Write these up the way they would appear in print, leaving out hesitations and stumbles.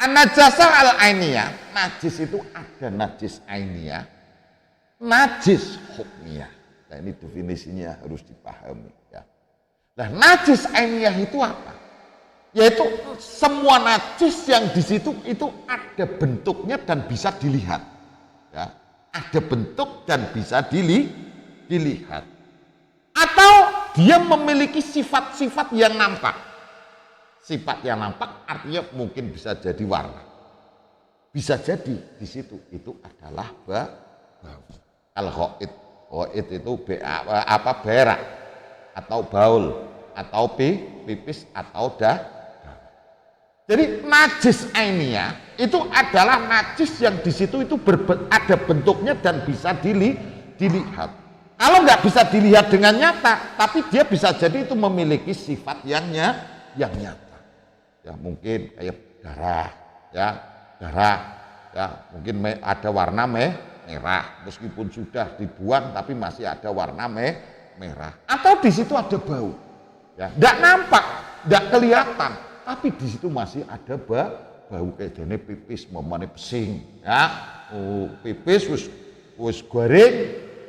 An-najasah al-ainiyah, najis itu ada najis ainiyah, najis hukmiyah. Nah ini definisinya harus dipahami ya. Nah najis ainiyah itu apa? Yaitu semua najis yang di situ itu ada bentuknya dan bisa dilihat ya. Ada bentuk dan bisa dilihat, atau dia memiliki sifat-sifat yang nampak. Sifat yang nampak artinya mungkin bisa jadi warna, bisa jadi di situ itu adalah bau. Al-ghaid, ghaid itu berak atau baul atau pipis atau Jadi najis ainiyah itu adalah najis yang di situ itu ada bentuknya dan bisa dilihat. Kalau nggak bisa dilihat dengan nyata, tapi dia bisa jadi itu memiliki sifat yang nyata. Ya mungkin kayak darah, ya mungkin ada warna merah, meskipun sudah dibuang tapi masih ada warna merah. Atau di situ ada bau, ya nggak nampak, nggak kelihatan. Tapi di situ masih ada bau kayak dene pipis, mamane pesing, ya. Pipis wis goreng,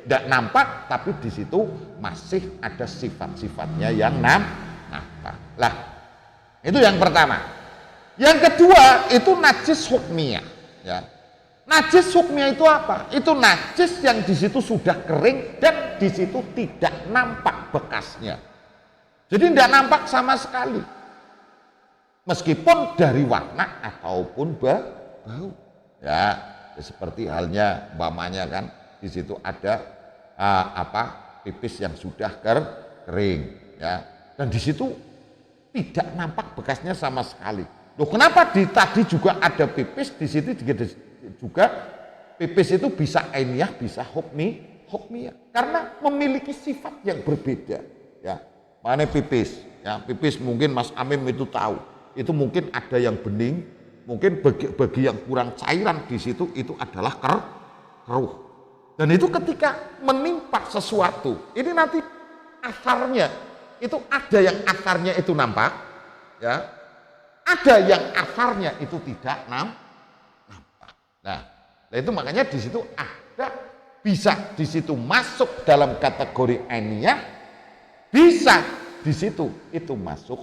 tidak nampak, tapi di situ masih ada sifat-sifatnya yang nampak. Lah, itu yang pertama. Yang kedua itu najis hukmiyah, ya. Najis hukmiyah itu apa? Itu najis yang di situ sudah kering dan di situ tidak nampak bekasnya. Jadi tidak nampak sama sekali. Meskipun dari warna ataupun bau, ya seperti halnya umpamanya kan di situ ada pipis yang sudah kering, ya, dan di situ tidak nampak bekasnya sama sekali. Loh kenapa tadi juga ada pipis, di situ juga pipis itu bisa ainiyah, bisa hukmiyah, karena memiliki sifat yang berbeda, ya. Mana pipis, ya pipis mungkin Mas Amim itu tahu. Itu mungkin ada yang bening, mungkin bagi yang kurang cairan di situ itu adalah keruh. Dan itu ketika menimpa sesuatu, ini nanti asarnya itu ada yang asarnya itu nampak, ya, ada yang asarnya itu tidak nampak. Nah, itu makanya di situ ada bisa di situ masuk dalam kategori ainiyah, bisa di situ itu masuk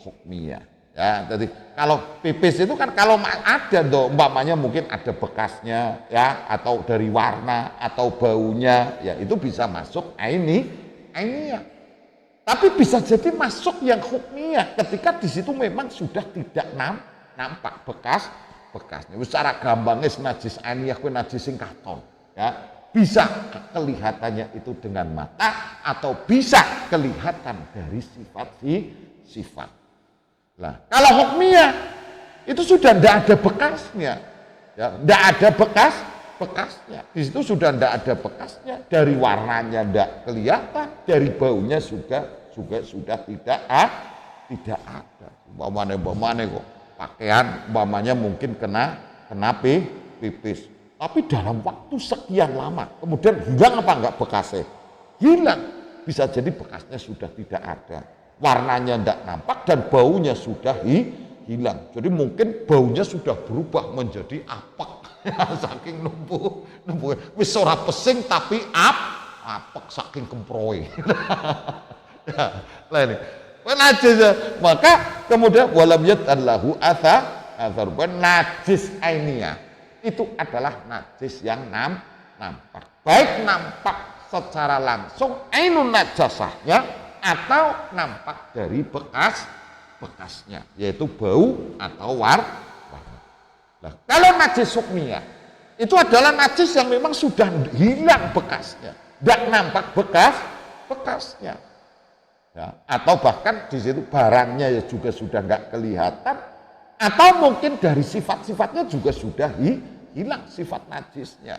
hukmiyah, ya. Jadi kalau pipis itu kan kalau ada umpamanya mungkin ada bekasnya, ya, atau dari warna atau baunya, ya itu bisa masuk ainiyah. Tapi bisa jadi masuk yang hukmiyah ketika di situ memang sudah tidak nampak bekasnya. Secara gampangnya najis ainiyah kuwi najis sing katon, ya. Bisa kelihatannya itu dengan mata atau bisa kelihatan dari sifat. Nah, kalau hukmiyah itu sudah tidak ada bekasnya, ya, tidak ada bekasnya. Di situ sudah tidak ada bekasnya, dari warnanya tidak kelihatan, dari baunya juga sudah tidak ada. Umpamanya kok pakaian, umpamanya mungkin kena pipis, tapi dalam waktu sekian lama, kemudian hilang apa enggak bekasnya? Hilang, bisa jadi bekasnya sudah tidak ada. Warnanya tidak nampak dan baunya sudah hilang. Jadi mungkin baunya sudah berubah menjadi apek. Saking numpuk. Wis ora pesing tapi apek saking kemproe. Lah ini. Najis. Maka kemudian walam yadallahu athar najis ainiyah. Itu adalah najis yang nampak. Baik nampak secara langsung ainun najasahnya, atau nampak dari bekasnya, yaitu bau atau warna. Nah, kalau najis hukmiyah itu adalah najis yang memang sudah hilang bekasnya, tidak nampak bekasnya, ya, atau bahkan di situ barangnya ya juga sudah nggak kelihatan, atau mungkin dari sifat-sifatnya juga sudah hilang sifat najisnya,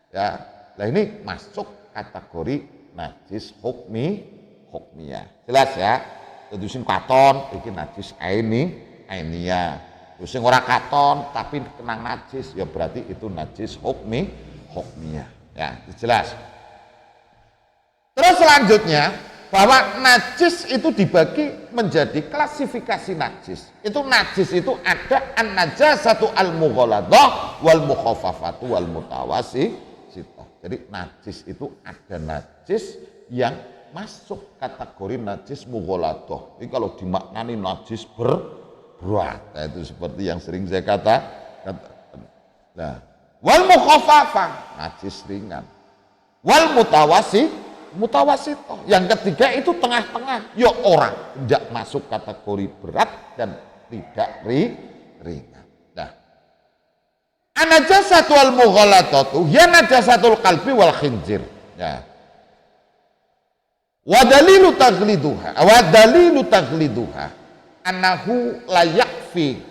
ya. Nah ini masuk kategori najis hukmiyah. Jelas ya. Tentu sing katon iki najis ainiyah. Terus sing ora katon tapi kena najis ya berarti itu najis hukmiyah. Ya, jelas. Terus selanjutnya bahwa najis itu dibagi menjadi klasifikasi najis. Itu najis itu ada an-najasatu al-mughalladah wal mukhaffafatu wal mutawassithah. Jadi najis itu ada najis yang masuk kategori najis mughalladah. Ini kalau dimaknani najis berat, nah, itu seperti yang sering saya katakan. Nah, wal mukhaffafah najis ringan. Wal mutawassithah. Yang ketiga itu tengah-tengah. Ya orang tidak masuk kategori berat dan tidak ringan. Nah, an-najasatu al mughallatatu ya najasatul qalbi wal khinzir. Ya. Wa dalilu taghliduha annahu la yakfi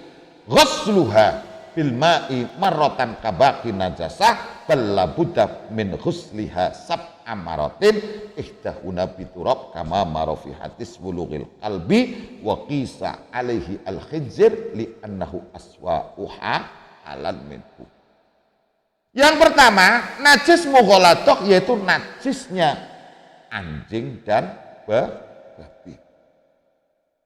ghusluha bil ma'i marratan kabaqi najasah bal labudda min ghusliha sab'a maratin ihdahuna biturab kama marofi hadis wulughil qalbi wa qisa alaihi al khinzir li annahu aswa'uha halal minhu. Yang pertama, najis mughalladah yaitu najisnya anjing dan babi.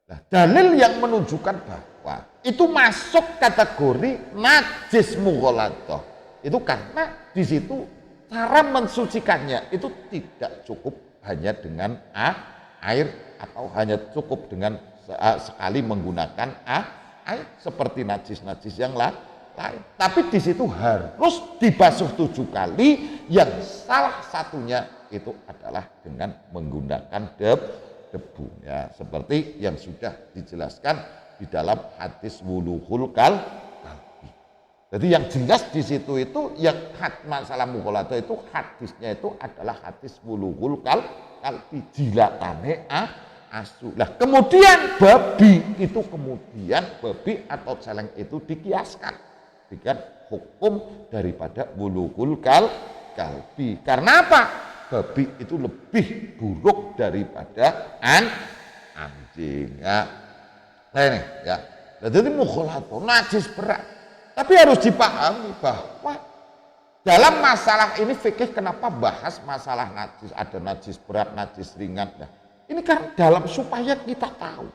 Nah, dalil yang menunjukkan bahwa itu masuk kategori najis mughalladah itu karena di situ cara mensucikannya itu tidak cukup hanya dengan air atau hanya cukup dengan sekali menggunakan air seperti najis-najis yang lain. Tapi di situ harus dibasuh 7 kali, yang salah satunya itu adalah dengan menggunakan debu ya, seperti yang sudah dijelaskan di dalam hadis wulughul qalbi. Jadi yang jelas di situ itu yang masalah mughalladah itu hadisnya itu adalah hadis wulughul qalbi, jilatane asu. Lah kemudian babi atau celeng itu dikiaskan dengan hukum daripada wulughul qalbi. Karena apa? Babi itu lebih buruk daripada anjing ya. Nah ini ya. Jadi mughalladah najis berat. Tapi harus dipahami bahwa dalam masalah ini fikih kenapa bahas masalah najis, ada najis berat, najis ringan. Nah, ini kan dalam supaya kita tahu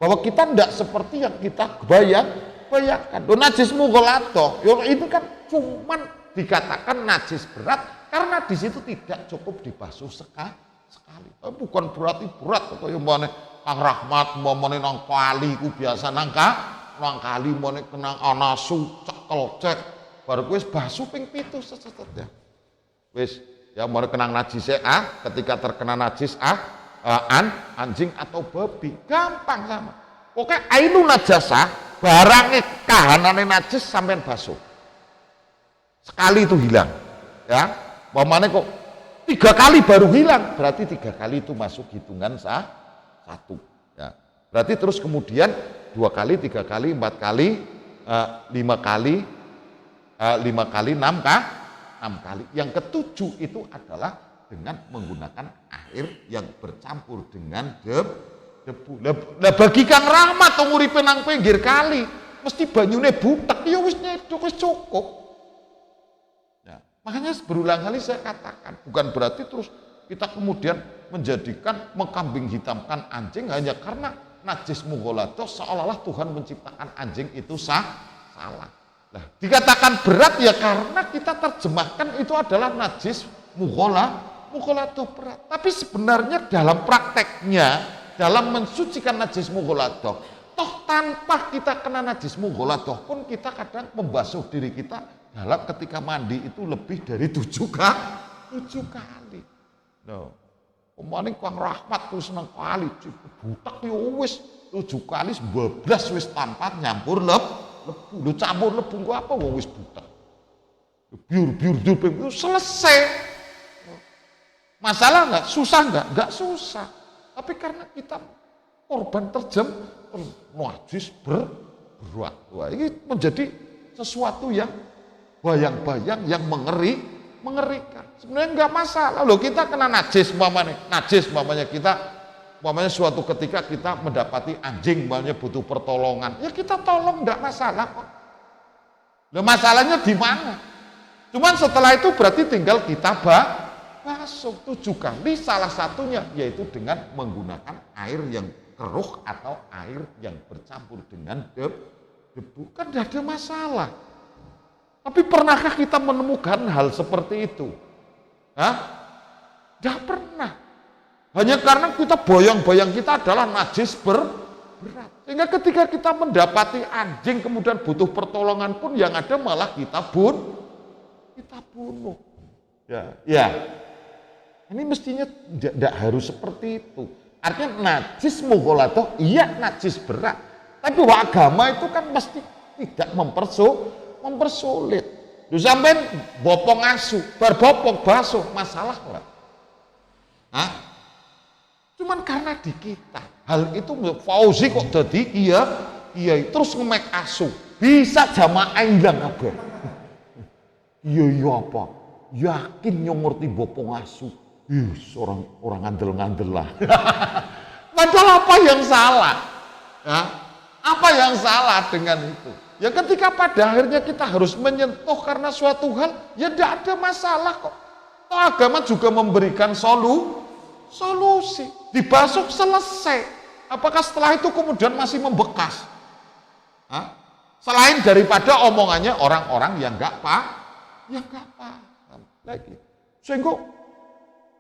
bahwa kita tidak seperti yang kita bayangkan. Najis mughalladah itu kan cuman dikatakan najis berat karena di situ tidak cukup dibasuh sekali. Tapi bukan berarti berat atau yang mana Kang Rahmat momone nang kali ku biasa nang kali mone kenang anasu cekel cek baru wis basuh ping 7 seset ya. Wis ya mone kenang najis ketika terkena najis anjing atau babi gampang sama. Oke, ainu najasah barangnya kahanane najis sampean basuh. Sekali itu hilang ya. Pamane kok 3 kali baru hilang, berarti 3 kali itu masuk hitungan satu ya. Berarti terus kemudian 2 kali, 3 kali, 4 kali, 5 kali, 6 kali. Yang ketujuh itu adalah dengan menggunakan air yang bercampur dengan debu. Lah bagi Kang Rahmat uripe nang pinggir kali, mesti banyune butek ya wis cukup. Makanya berulang kali saya katakan, bukan berarti terus kita kemudian menjadikan mengkambing hitamkan anjing hanya karena najis mughalladah seolah-olah Tuhan menciptakan anjing itu salah. Nah, dikatakan berat ya karena kita terjemahkan itu adalah najis mughalladah berat. Tapi sebenarnya dalam prakteknya, dalam mensucikan najis mughalladah, toh tanpa kita kena najis mughalladah pun kita kadang membasuh diri kita dalam ketika mandi itu lebih dari 7 kali. No. Kemarin Kang Rahmat terus nang kali butak ya wis 7 kali 12 wis tanpa nyampur lebu. Lu campur lebu ku apa wong wis butak. Biur itu selesai. Masalah enggak? Susah enggak? Enggak susah. Tapi karena kita korban najis berat. Wah, ini menjadi sesuatu yang bayang-bayang yang mengerikan. Sebenarnya enggak masalah loh, kita kena najis umpamanya kita suatu ketika kita mendapati anjing umpamanya butuh pertolongan, ya kita tolong, enggak masalah kok. Loh masalahnya di mana? Cuman setelah itu berarti tinggal kita basuh 7 kali, salah satunya yaitu dengan menggunakan air yang keruh atau air yang bercampur dengan debu. Kan tidak ada masalah. Tapi pernahkah kita menemukan hal seperti itu? Tidak pernah. Hanya karena kita bayang-bayang kita adalah najis berat. Sehingga ketika kita mendapati anjing kemudian butuh pertolongan pun yang ada malah kita bunuh. Ya. Ini mestinya tidak harus seperti itu. Artinya najis mughaladzah, iya najis berat. Tapi agama itu kan mesti tidak mempersulit. Lu sampean bopong asu, berbopong basuh, masalah lah. Cuman karena di kita, hal itu Fauzi kok jadi iya terus ngemek asu, bisa jamaah ilang kabeh. Iya apa? Yakin nyomorti bopong asu. Orang ngandel-ngandel lah. Padahal apa yang salah? Apa yang salah dengan itu? Ya ketika pada akhirnya kita harus menyentuh karena suatu hal, ya tidak ada masalah kok. Toh agama juga memberikan solusi. Dibasuh selesai. Apakah setelah itu kemudian masih membekas? Selain daripada omongannya orang-orang yang nggak paham lagi. Sehingga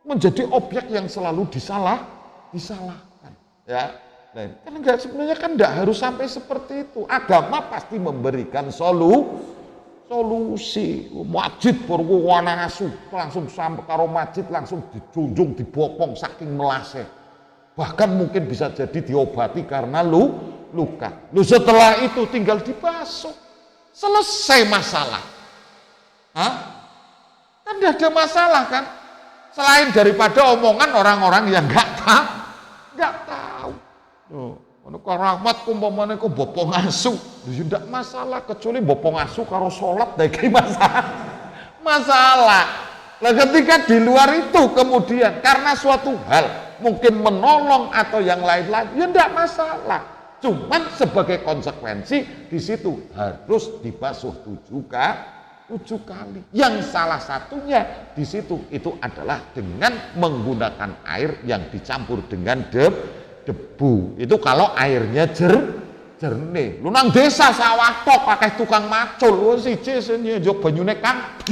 menjadi objek yang selalu disalahkan. Ya. Kan sebenarnya kan tidak harus sampai seperti itu. Agama pasti memberikan solusi. Masjid berwana asu langsung sampai karo masjid langsung dijunjung dibopong saking melaseh. Bahkan mungkin bisa jadi diobati karena luka. Setelah itu tinggal dibasuh. Selesai masalah. Kan tidak ada masalah kan? Selain daripada omongan orang-orang yang nggak tahu. Karo rahmat kumpamane kok bopong asu, tidak masalah kecuali bopong asu karo salat iki masalah. Lah ketika di luar itu kemudian karena suatu hal mungkin menolong atau yang lain-lain, ya tidak masalah. Cuman sebagai konsekuensi di situ harus dibasuh 7 kali. Yang salah satunya di situ itu adalah dengan menggunakan air yang dicampur dengan debu. Itu kalau airnya jernih. Lu nang desa sawah tok akeh tukang macul, siji sing njuk banyune Kang.